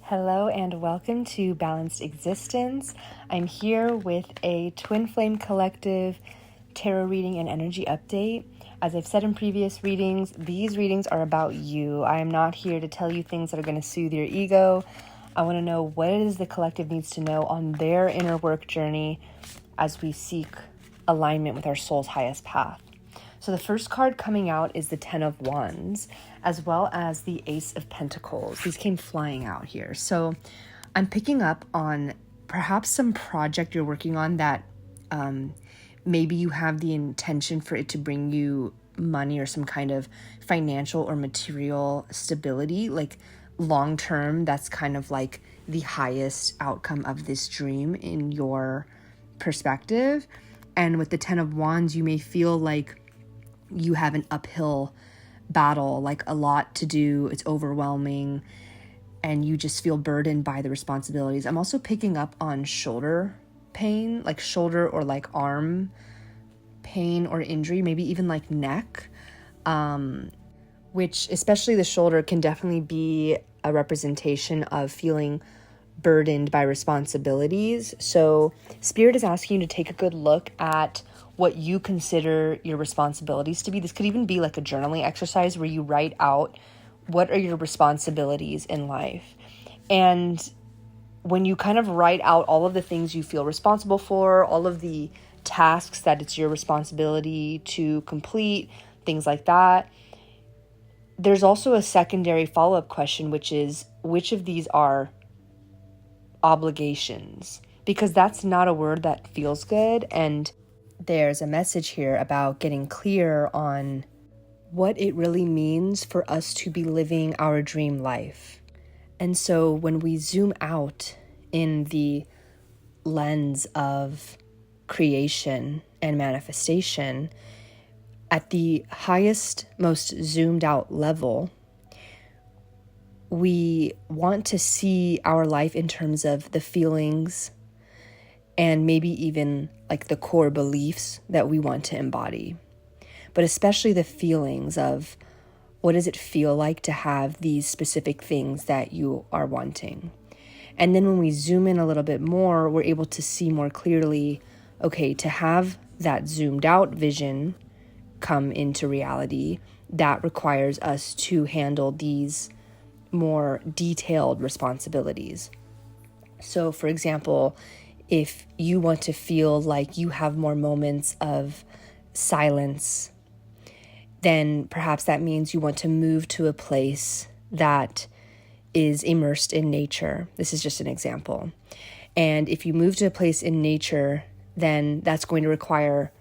Hello and welcome to Balanced Existence. I'm here with a Twin Flame Collective tarot reading and energy update. As I've said in previous readings, these readings are about you. I am not here to tell you things that are going to soothe your ego. I want to know what it is the collective needs to know on their inner work journey as we seek alignment with our soul's highest path. So the first card coming out is the Ten of Wands, as well as the Ace of Pentacles. These came flying out here. So I'm picking up on perhaps some project you're working on that maybe you have the intention for it to bring you money or some kind of financial or material stability. Like long term, that's kind of like the highest outcome of this dream in your perspective. And with the Ten of Wands, you may feel like you have an uphill battle, like a lot to do, it's overwhelming, and you just feel burdened by the responsibilities. I'm also picking up on shoulder pain, like shoulder or like arm pain or injury, maybe even like neck, which especially the shoulder can definitely be a representation of feeling burdened by responsibilities. So Spirit is asking you to take a good look at what you consider your responsibilities to be. This could even be like a journaling exercise where you write out what are your responsibilities in life. And when you kind of write out all of the things you feel responsible for, all of the tasks that it's your responsibility to complete, things like that, there's also a secondary follow-up question, which is which of these are obligations? Because that's not a word that feels good. And there's a message here about getting clear on what it really means for us to be living our dream life. And so when we zoom out in the lens of creation and manifestation, at the highest, most zoomed out level, we want to see our life in terms of the feelings and maybe even like the core beliefs that we want to embody. But especially the feelings of what does it feel like to have these specific things that you are wanting. And then when we zoom in a little bit more, we're able to see more clearly, okay, to have that zoomed out vision come into reality, that requires us to handle these more detailed responsibilities. So for example, if you want to feel like you have more moments of silence, then perhaps that means you want to move to a place that is immersed in nature. This is just an example. And if you move to a place in nature, then that's going to require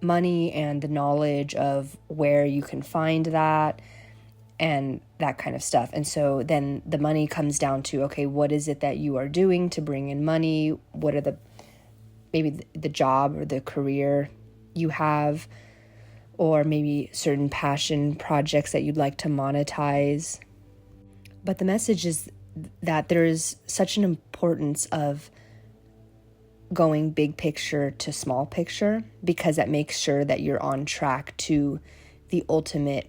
money and the knowledge of where you can find that and that kind of stuff. And so then the money comes down to, okay, what is it that you are doing to bring in money? What are maybe the job or the career you have, or maybe certain passion projects that you'd like to monetize. But the message is that there is such an importance of going big picture to small picture, because that makes sure that you're on track to the ultimate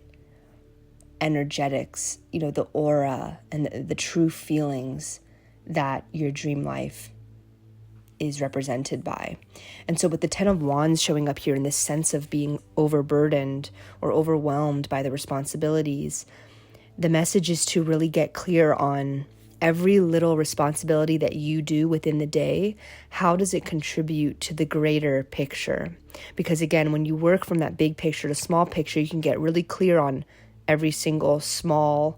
energetics, the aura and the true feelings that your dream life is represented by. And so with the Ten of Wands showing up here in this sense of being overburdened or overwhelmed by the responsibilities, the message is to really get clear on every little responsibility that you do within the day. How does it contribute to the greater picture? Because again, when you work from that big picture to small picture, you can get really clear on every single small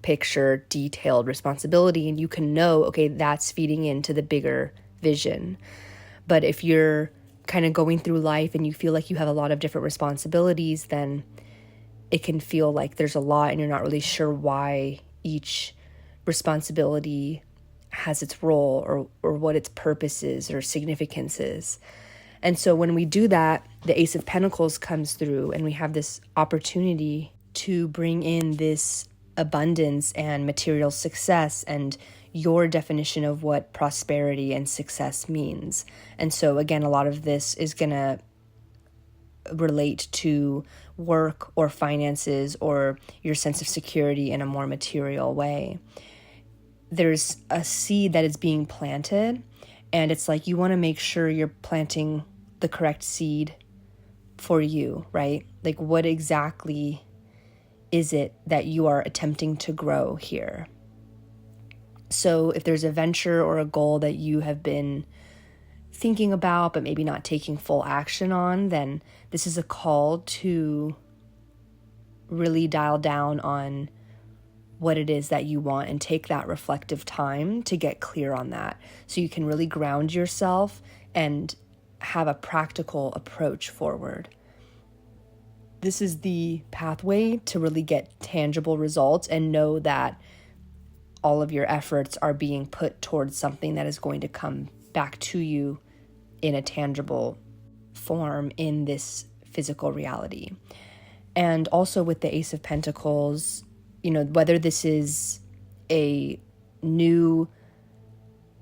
picture, detailed responsibility, and you can know, okay, that's feeding into the bigger vision. But if you're kind of going through life and you feel like you have a lot of different responsibilities, then it can feel like there's a lot and you're not really sure why each responsibility has its role or what its purpose is or significance is. And so when we do that, the Ace of Pentacles comes through and we have this opportunity to bring in this abundance and material success and your definition of what prosperity and success means. And so again, a lot of this is going to relate to work or finances or your sense of security in a more material way. there's a seed that is being planted, and it's like you want to make sure you're planting the correct seed for you, right? Like, what exactly is it that you are attempting to grow here? So if there's a venture or a goal that you have been thinking about but maybe not taking full action on, then this is a call to really dial down on what it is that you want and take that reflective time to get clear on that, so you can really ground yourself and have a practical approach forward. This is the pathway to really get tangible results and know that all of your efforts are being put towards something that is going to come back to you in a tangible form in this physical reality. And also with the Ace of Pentacles, whether this is a new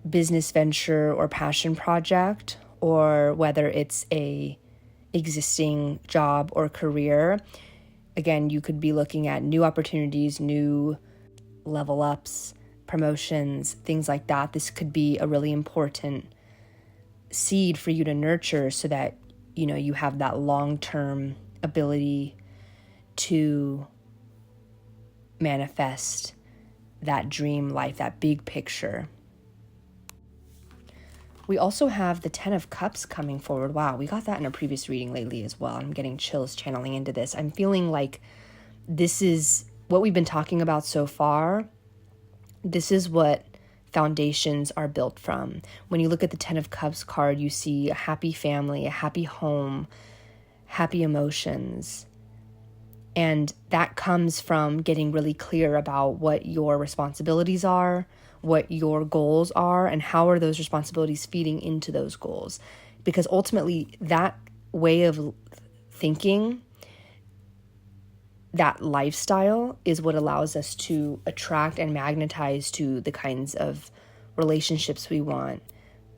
business venture or passion project, or whether it's a existing job or career, again, you could be looking at new opportunities, new level ups, promotions, things like that. This could be a really important seed for you to nurture so that, you have that long-term ability to manifest that dream life, that big picture. We also have the 10 of Cups coming forward. Wow, we got that in a previous reading lately as well. I'm getting chills channeling into this. I'm feeling like this is what we've been talking about so far. This is what foundations are built from. When you look at the 10 of Cups card, you see a happy family, a happy home, happy emotions. And that comes from getting really clear about what your responsibilities are, what your goals are, and how are those responsibilities feeding into those goals. Because ultimately, that way of thinking, that lifestyle, is what allows us to attract and magnetize to the kinds of relationships we want,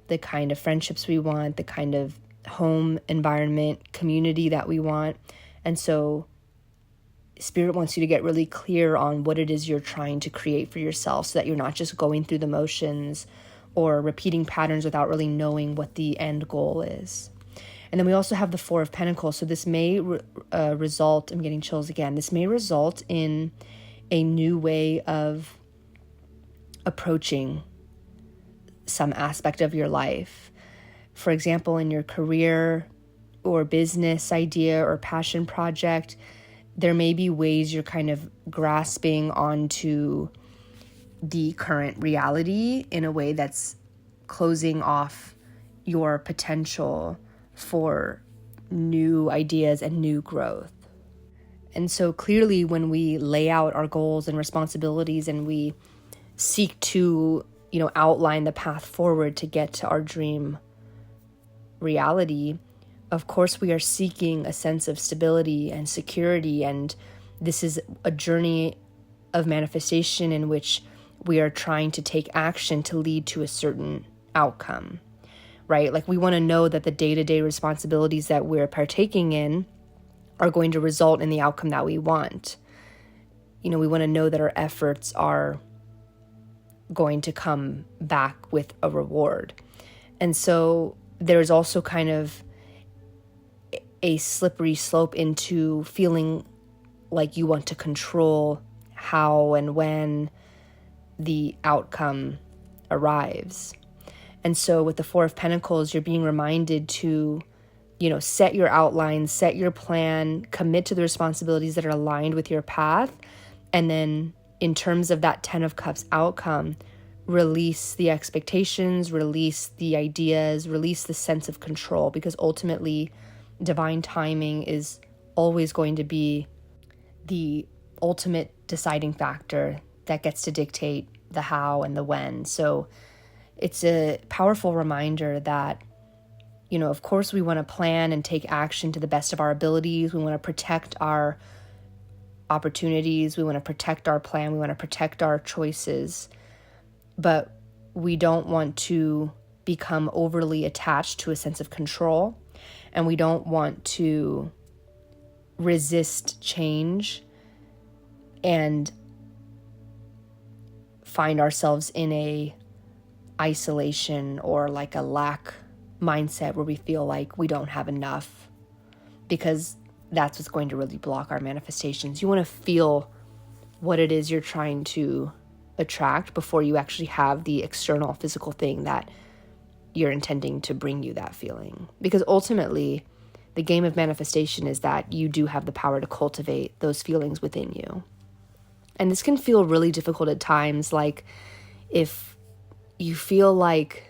the kind of friendships we want, the kind of home environment, community that we want. And so Spirit wants you to get really clear on what it is you're trying to create for yourself, so that you're not just going through the motions or repeating patterns without really knowing what the end goal is. And then we also have the 4 of Pentacles. So this may result, I'm getting chills again, this may result in a new way of approaching some aspect of your life. For example, in your career or business idea or passion project, there may be ways you're kind of grasping onto the current reality in a way that's closing off your potential for new ideas and new growth. And so clearly, when we lay out our goals and responsibilities and we seek to, outline the path forward to get to our dream reality, of course, we are seeking a sense of stability and security. And this is a journey of manifestation in which we are trying to take action to lead to a certain outcome, right? Like, we want to know that the day-to-day responsibilities that we're partaking in are going to result in the outcome that we want. We want to know that our efforts are going to come back with a reward. And so there's also kind of a slippery slope into feeling like you want to control how and when the outcome arrives. And so with the 4 of Pentacles, you're being reminded to, set your outline, set your plan, commit to the responsibilities that are aligned with your path. And then in terms of that 10 of Cups outcome, release the expectations, release the ideas, release the sense of control, because ultimately divine timing is always going to be the ultimate deciding factor that gets to dictate the how and the when. So it's a powerful reminder that, of course, we want to plan and take action to the best of our abilities. We want to protect our opportunities. We want to protect our plan. We want to protect our choices. But we don't want to become overly attached to a sense of control. And we don't want to resist change and find ourselves in a isolation or like a lack mindset where we feel like we don't have enough, because that's what's going to really block our manifestations. You want to feel what it is you're trying to attract before you actually have the external physical thing that you're intending to bring you that feeling. Because ultimately, the game of manifestation is that you do have the power to cultivate those feelings within you. And this can feel really difficult at times, like if you feel like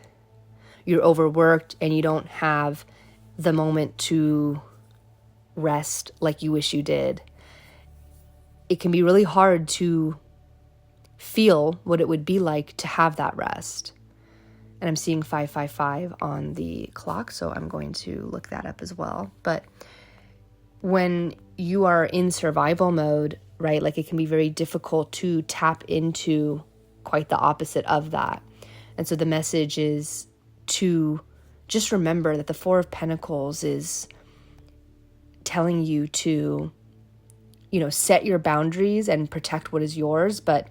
you're overworked and you don't have the moment to rest like you wish you did. It can be really hard to feel what it would be like to have that rest. And I'm seeing 555 on the clock, so I'm going to look that up as well. But when you are in survival mode, right, like it can be very difficult to tap into quite the opposite of that. And so the message is to just remember that the Four of Pentacles is telling you to, set your boundaries and protect what is yours, but,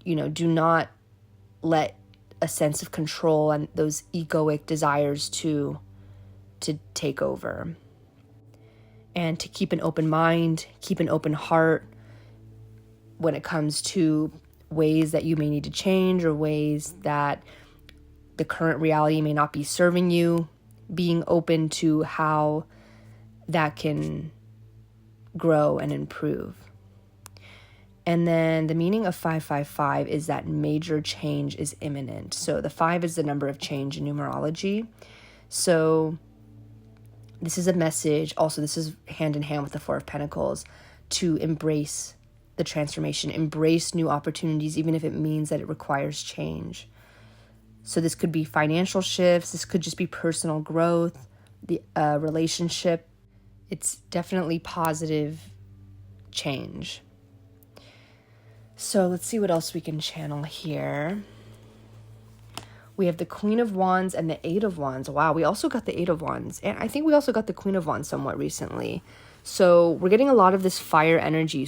do not let a sense of control and those egoic desires to take over. And to keep an open mind, keep an open heart when it comes to ways that you may need to change or ways that the current reality may not be serving you, being open to how that can grow and improve. And then the meaning of 555 is that major change is imminent. So the 5 is the number of change in numerology. So this is a message, also this is hand in hand with the Four of Pentacles, to embrace the transformation, embrace new opportunities, even if it means that it requires change. So this could be financial shifts, this could just be personal growth, the relationship. It's definitely positive change. So let's see what else we can channel here. We have the Queen of Wands and the Eight of Wands. Wow, we also got the Eight of Wands. And I think we also got the Queen of Wands somewhat recently. So we're getting a lot of this fire energy.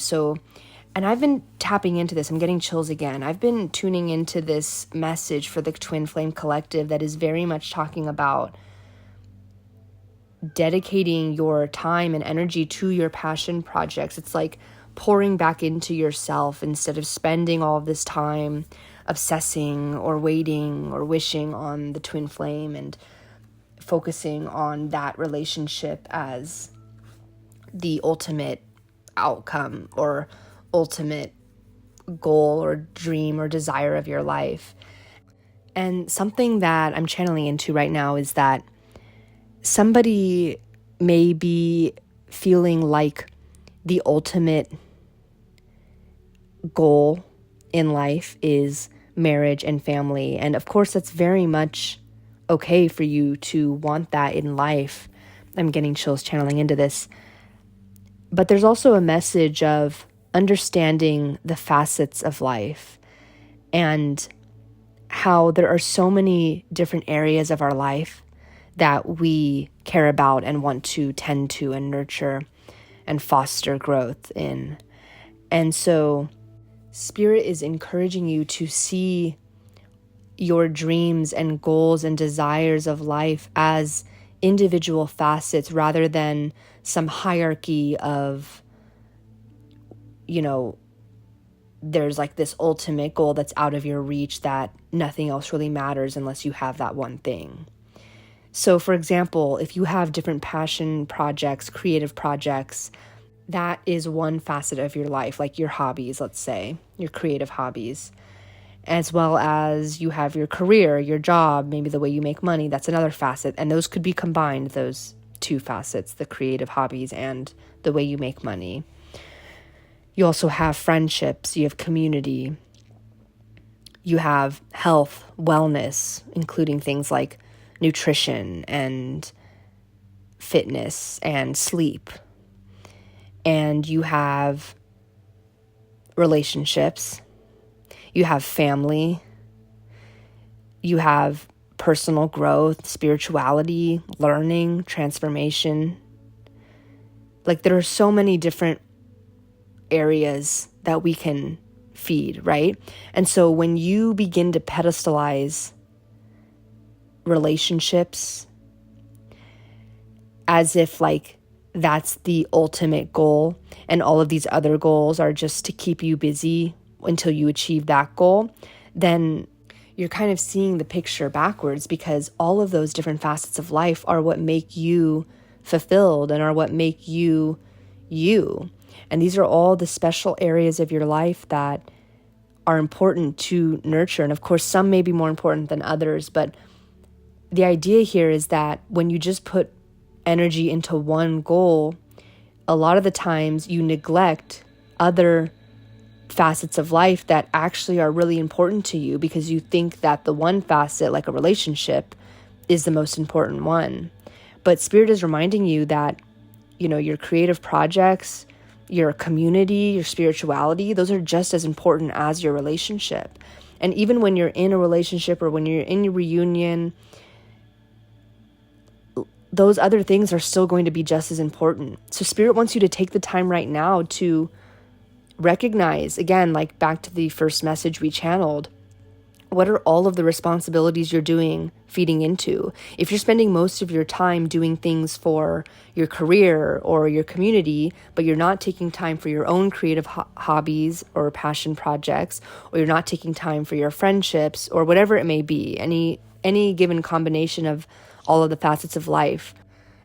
And I've been tapping into this. I'm getting chills again. I've been tuning into this message for the Twin Flame Collective that is very much talking about dedicating your time and energy to your passion projects. It's like pouring back into yourself instead of spending all of this time obsessing or waiting or wishing on the twin flame and focusing on that relationship as the ultimate outcome or ultimate goal or dream or desire of your life. And something that I'm channeling into right now is that somebody may be feeling like the ultimate goal in life is marriage and family. And of course, that's very much okay for you to want that in life. I'm getting chills channeling into this. But there's also a message of understanding the facets of life and how there are so many different areas of our life that we care about and want to tend to and nurture and foster growth in. And so Spirit is encouraging you to see your dreams and goals and desires of life as individual facets rather than some hierarchy of, there's like this ultimate goal that's out of your reach that nothing else really matters unless you have that one thing. So, for example, if you have different passion projects, creative projects, that is one facet of your life, like your hobbies, let's say, your creative hobbies, as well as you have your career, your job, maybe the way you make money, that's another facet. And those could be combined, those two facets, the creative hobbies and the way you make money. You also have friendships, you have community, you have health, wellness, including things like nutrition and fitness and sleep. And you have relationships, you have family, you have personal growth, spirituality, learning, transformation. Like there are so many different areas that we can feed, right? And so when you begin to pedestalize relationships as if like that's the ultimate goal and all of these other goals are just to keep you busy until you achieve that goal, then you're kind of seeing the picture backwards, because all of those different facets of life are what make you fulfilled and are what make you you. And these are all the special areas of your life that are important to nurture. And of course, some may be more important than others, but the idea here is that when you just put energy into one goal, a lot of the times you neglect other facets of life that actually are really important to you, because you think that the one facet, like a relationship, is the most important one. But Spirit is reminding you that, your creative projects, your community, your spirituality, those are just as important as your relationship. And even when you're in a relationship or when you're in your reunion, those other things are still going to be just as important. So Spirit wants you to take the time right now to recognize, again, like back to the first message we channeled, what are all of the responsibilities you're doing feeding into? If you're spending most of your time doing things for your career or your community, but you're not taking time for your own creative hobbies or passion projects, or you're not taking time for your friendships or whatever it may be, any given combination of all of the facets of life.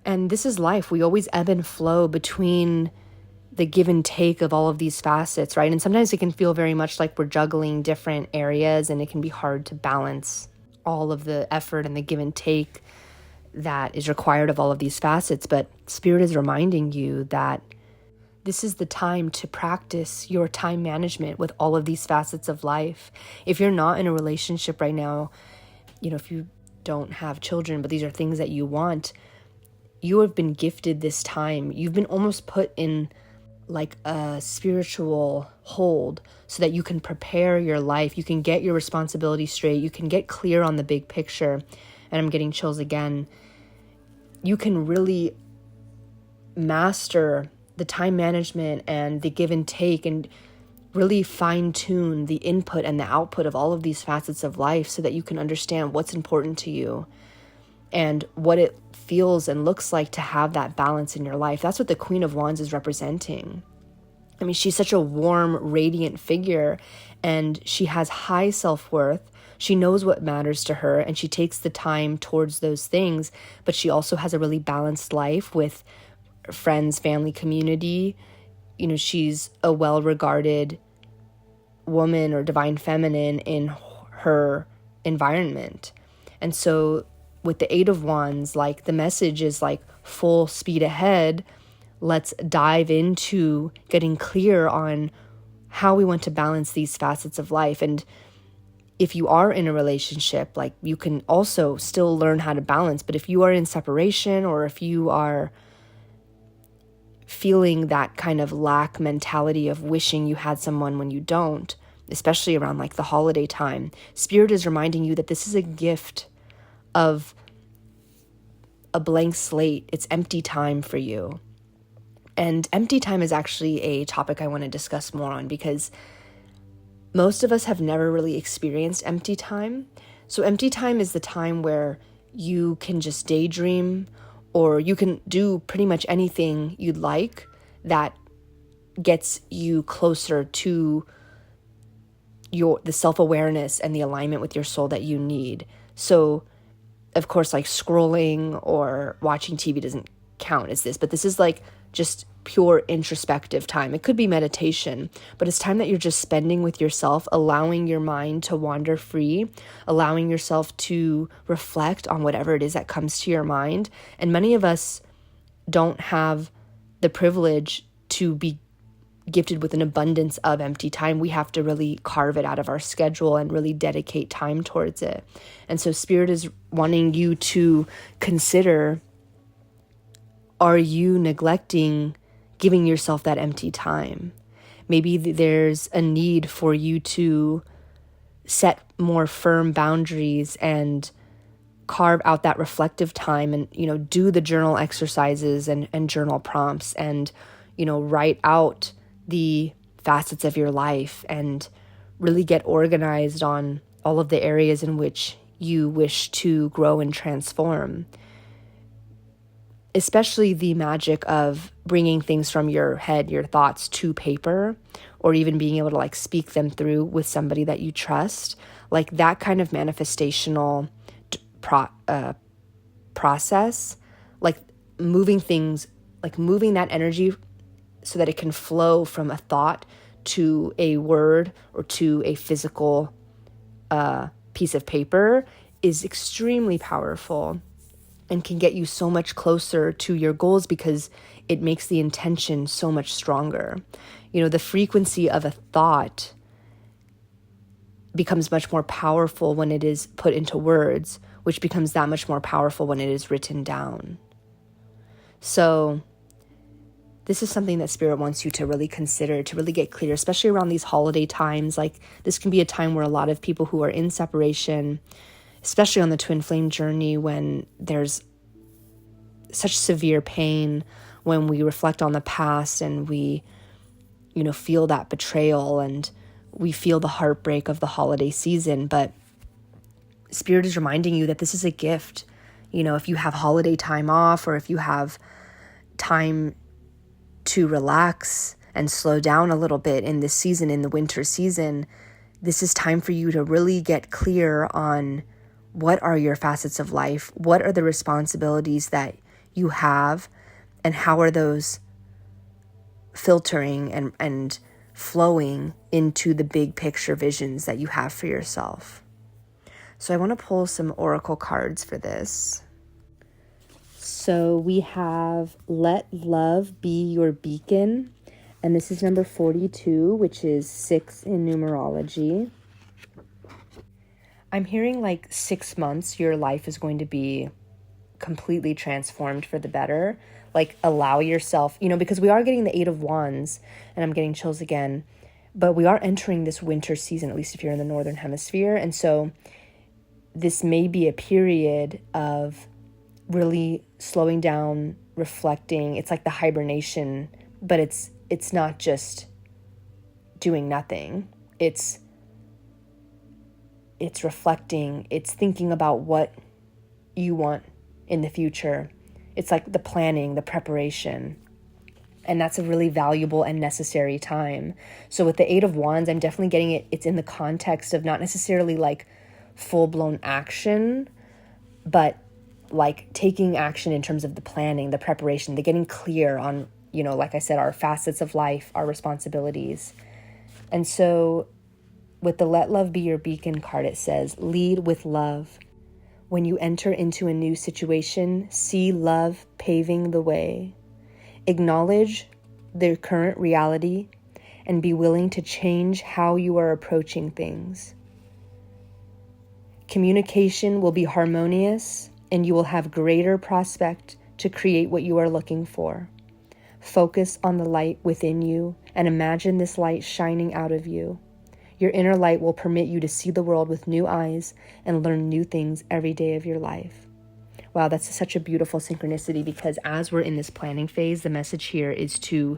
And this is life. We always ebb and flow between the give and take of all of these facets, right? And sometimes it can feel very much like we're juggling different areas, and it can be hard to balance all of the effort and the give and take that is required of all of these facets. But Spirit is reminding you that this is the time to practice your time management with all of these facets of life. If you're not in a relationship right now, if you don't have children, but these are things that you want, you have been gifted this time. You've been almost put in like a spiritual hold so that you can prepare your life. You can get your responsibility straight. You can get clear on the big picture. And I'm getting chills again. You can really master the time management and the give and take, and really fine tune the input and the output of all of these facets of life so that you can understand what's important to you and what it feels and looks like to have that balance in your life. That's what the Queen of Wands is representing. I mean, she's such a warm, radiant figure, and she has high self-worth. She knows what matters to her, and she takes the time towards those things, but she also has a really balanced life with friends, family, community. She's a well-regarded woman or divine feminine in her environment. And so with the Eight of Wands, like the message is like full speed ahead. Let's dive into getting clear on how we want to balance these facets of life. And if you are in a relationship, like you can also still learn how to balance. But if you are in separation, or if you are feeling that kind of lack mentality of wishing you had someone when you don't, especially around like the holiday time, Spirit is reminding you that this is a gift of a blank slate. It's empty time for you. And empty time is actually a topic I want to discuss more on, because most of us have never really experienced empty time. So empty time is the time where you can just daydream, or you can do pretty much anything you'd like that gets you closer to the self-awareness and the alignment with your soul that you need. So of course, like scrolling or watching TV doesn't count as this, but this is like just pure introspective time. It could be meditation, but it's time that you're just spending with yourself, allowing your mind to wander free, allowing yourself to reflect on whatever it is that comes to your mind. And many of us don't have the privilege to be gifted with an abundance of empty time. We have to really carve it out of our schedule and really dedicate time towards it. And so Spirit is wanting you to consider, are you neglecting giving yourself that empty time? Maybe there's a need for you to set more firm boundaries and carve out that reflective time, and do the journal exercises and journal prompts, and write out the facets of your life, and really get organized on all of the areas in which you wish to grow and transform. Especially the magic of bringing things from your head, your thoughts, to paper, or even being able to like speak them through with somebody that you trust. Like that kind of manifestational process, like moving things, like moving that energy so that it can flow from a thought to a word or to a physical piece of paper, is extremely powerful and can get you so much closer to your goals because it makes the intention so much stronger. You know, the frequency of a thought becomes much more powerful when it is put into words, which becomes that much more powerful when it is written down. So this is something that Spirit wants you to really consider, to really get clear, especially around these holiday times. Like this can be a time where a lot of people who are in separation, especially on the twin flame journey, when there's such severe pain, when we reflect on the past and we, you know, feel that betrayal and we feel the heartbreak of the holiday season. But Spirit is reminding you that this is a gift. You know, if you have holiday time off, or if you have time to relax and slow down a little bit in this season, in the winter season, this is time for you to really get clear on what are your facets of life, what are the responsibilities that you have, and how are those filtering and flowing into the big picture visions that you have for yourself. So I want to pull some oracle cards for this. So we have Let Love Be Your Beacon, and this is number 42, which is 6 in numerology. I'm hearing like 6 months, your life is going to be completely transformed for the better. Like allow yourself, you know, because we are getting the 8 of Wands, and I'm getting chills again, but we are entering this winter season, at least if you're in the Northern Hemisphere. And so this may be a period of really slowing down, reflecting. It's like the hibernation, but it's not just doing nothing. It's reflecting, it's thinking about what you want in the future. It's like the planning, the preparation. And that's a really valuable and necessary time. So with the 8 of Wands, I'm definitely getting it's in the context of not necessarily like full-blown action, but like taking action in terms of the planning, the preparation, the getting clear on, you know, like I said, our facets of life, our responsibilities. And so with the Let Love Be Your Beacon card, it says, lead with love. When you enter into a new situation, see love paving the way. Acknowledge their current reality and be willing to change how you are approaching things. Communication will be harmonious, and you will have greater prospect to create what you are looking for. Focus on the light within you and imagine this light shining out of you. Your inner light will permit you to see the world with new eyes and learn new things every day of your life. Wow, that's such a beautiful synchronicity, because as we're in this planning phase, the message here is to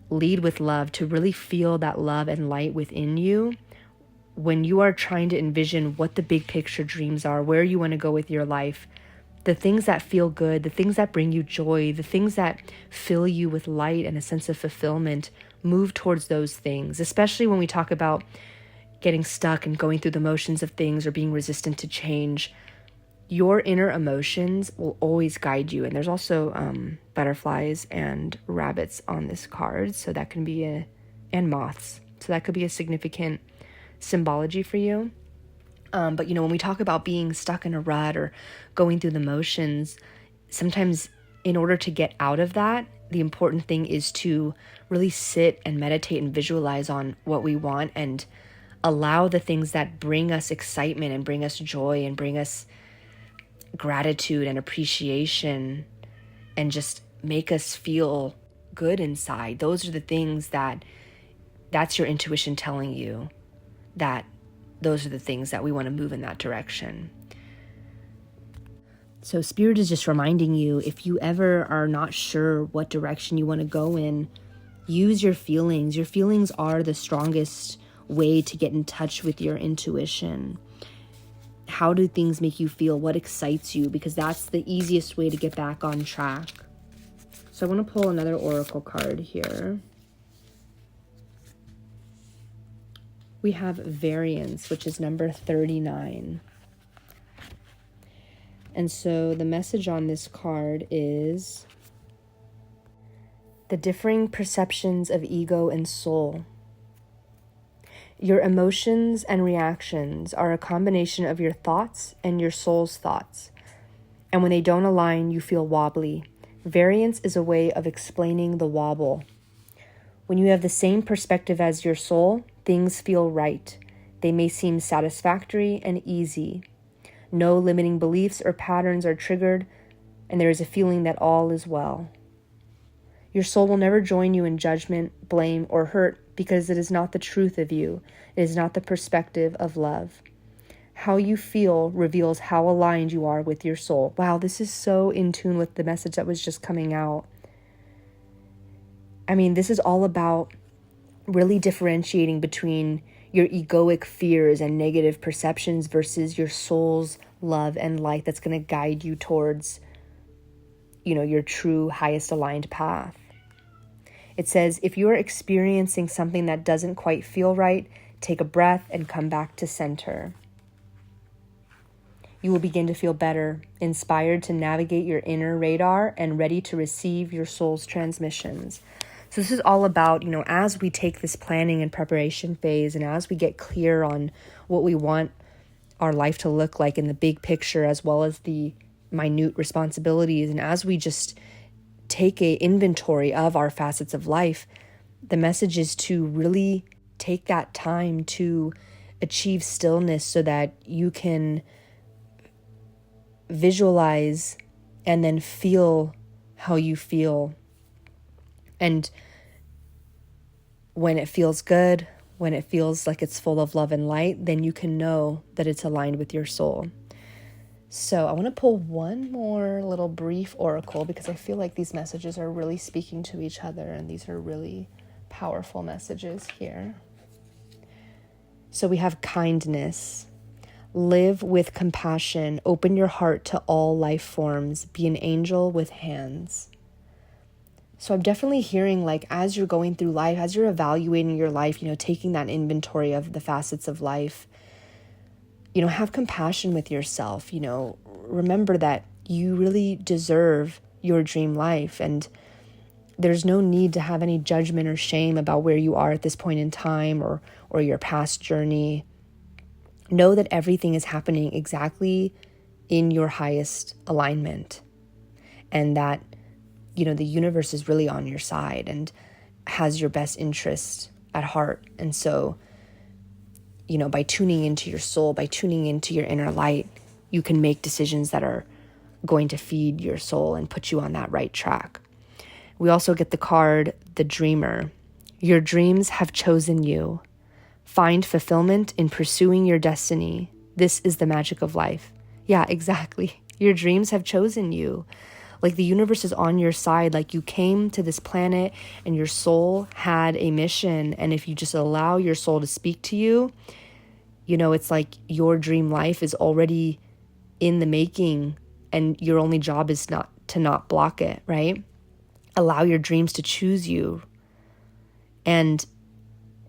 lead with love, to really feel that love and light within you when you are trying to envision what the big picture dreams are, where you want to go with your life, the things that feel good, the things that bring you joy, the things that fill you with light and a sense of fulfillment. Move towards those things, especially when we talk about getting stuck and going through the motions of things or being resistant to change. Your inner emotions will always guide you. And there's also butterflies and rabbits on this card, so that can be and moths. So that could be a significant symbology for you. But you know, when we talk about being stuck in a rut or going through the motions, sometimes in order to get out of that, the important thing is to really sit and meditate and visualize on what we want and allow the things that bring us excitement and bring us joy and bring us gratitude and appreciation and just make us feel good inside. Those are the things that's your intuition telling you that those are the things that we want to move in that direction. So Spirit is just reminding you, if you ever are not sure what direction you want to go in, use your feelings. Your feelings are the strongest way to get in touch with your intuition. How do things make you feel? What excites you? Because that's the easiest way to get back on track. So I want to pull another oracle card here. We have variance, which is number 39. And so the message on this card is the differing perceptions of ego and soul. Your emotions and reactions are a combination of your thoughts and your soul's thoughts. And when they don't align, you feel wobbly. Variance is a way of explaining the wobble. When you have the same perspective as your soul, things feel right. They may seem satisfactory and easy. No limiting beliefs or patterns are triggered, and there is a feeling that all is well. Your soul will never join you in judgment, blame, or hurt because it is not the truth of you. It is not the perspective of love. How you feel reveals how aligned you are with your soul. Wow, this is so in tune with the message that was just coming out. I mean, this is all about really differentiating between your egoic fears and negative perceptions versus your soul's love and light that's going to guide you towards, your true highest aligned path. It says, if you are experiencing something that doesn't quite feel right, take a breath and come back to center. You will begin to feel better, inspired to navigate your inner radar and ready to receive your soul's transmissions. So this is all about, as we take this planning and preparation phase and as we get clear on what we want our life to look like in the big picture as well as the minute responsibilities, and as we just take an inventory of our facets of life, the message is to really take that time to achieve stillness so that you can visualize and then feel how you feel. And when it feels good, when it feels like it's full of love and light, then you can know that it's aligned with your soul. So I want to pull one more little brief oracle because I feel like these messages are really speaking to each other and these are really powerful messages here. So we have kindness. Live with compassion. Open your heart to all life forms. Be an angel with hands. So I'm definitely hearing, like, as you're going through life, as you're evaluating your life, taking that inventory of the facets of life, have compassion with yourself. Remember that you really deserve your dream life, and there's no need to have any judgment or shame about where you are at this point in time or your past journey. Know that everything is happening exactly in your highest alignment, and that the universe is really on your side and has your best interest at heart. And so by tuning into your soul, by tuning into your inner light, you can make decisions that are going to feed your soul and put you on that right track. We also get the card, the dreamer. Your dreams have chosen you. Find fulfillment in pursuing your destiny. This is the magic of life. Yeah, exactly. Your dreams have chosen you. Like the universe is on your side. Like you came to this planet and your soul had a mission. And if you just allow your soul to speak to you, it's like your dream life is already in the making and your only job is to not block it, right? Allow your dreams to choose you. And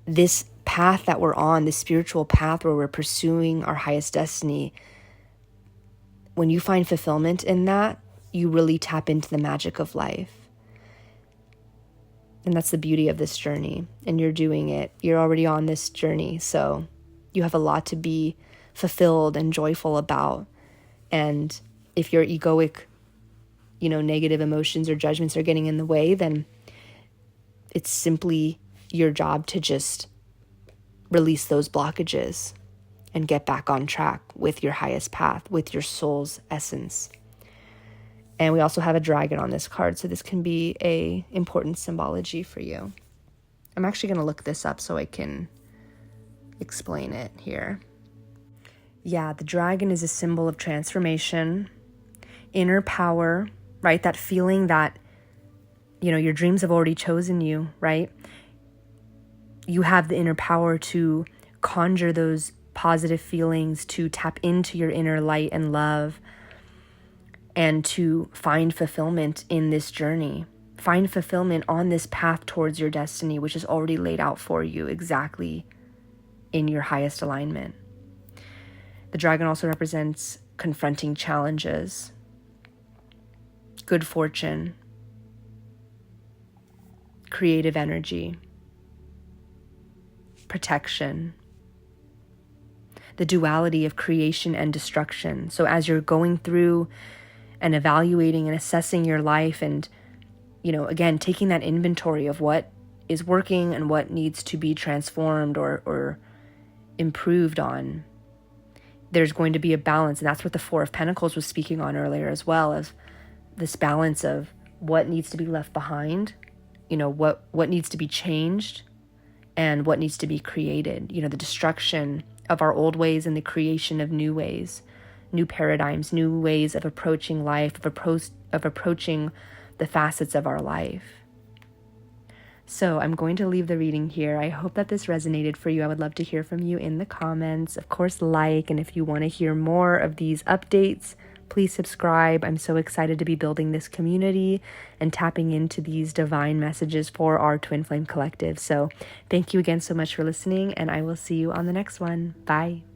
this path that we're on, this spiritual path where we're pursuing our highest destiny, when you find fulfillment in that, you really tap into the magic of life. And that's the beauty of this journey. And you're doing it. You're already on this journey. So you have a lot to be fulfilled and joyful about. And if your egoic, negative emotions or judgments are getting in the way, then it's simply your job to just release those blockages and get back on track with your highest path, with your soul's essence. And we also have a dragon on this card, so this can be a important symbology for you. I'm actually going to look this up so I can explain it here. Yeah, the dragon is a symbol of transformation, inner power, right? That feeling that, your dreams have already chosen you, right? you have the inner power to conjure those positive feelings, to tap into your inner light and love, and to find fulfillment in this journey. Find fulfillment on this path towards your destiny, which is already laid out for you exactly in your highest alignment. The dragon also represents confronting challenges, good fortune, creative energy, protection, the duality of creation and destruction. So as you're going through and evaluating and assessing your life and, again, taking that inventory of what is working and what needs to be transformed or improved on, there's going to be a balance. And that's what the Four of Pentacles was speaking on earlier as well, of this balance of what needs to be left behind, what needs to be changed and what needs to be created, the destruction of our old ways and the creation of new ways, new paradigms, new ways of approaching life, of approaching the facets of our life. So I'm going to leave the reading here. I hope that this resonated for you. I would love to hear from you in the comments. Of course, and if you want to hear more of these updates, please subscribe. I'm so excited to be building this community and tapping into these divine messages for our Twin Flame Collective. So thank you again so much for listening, and I will see you on the next one. Bye.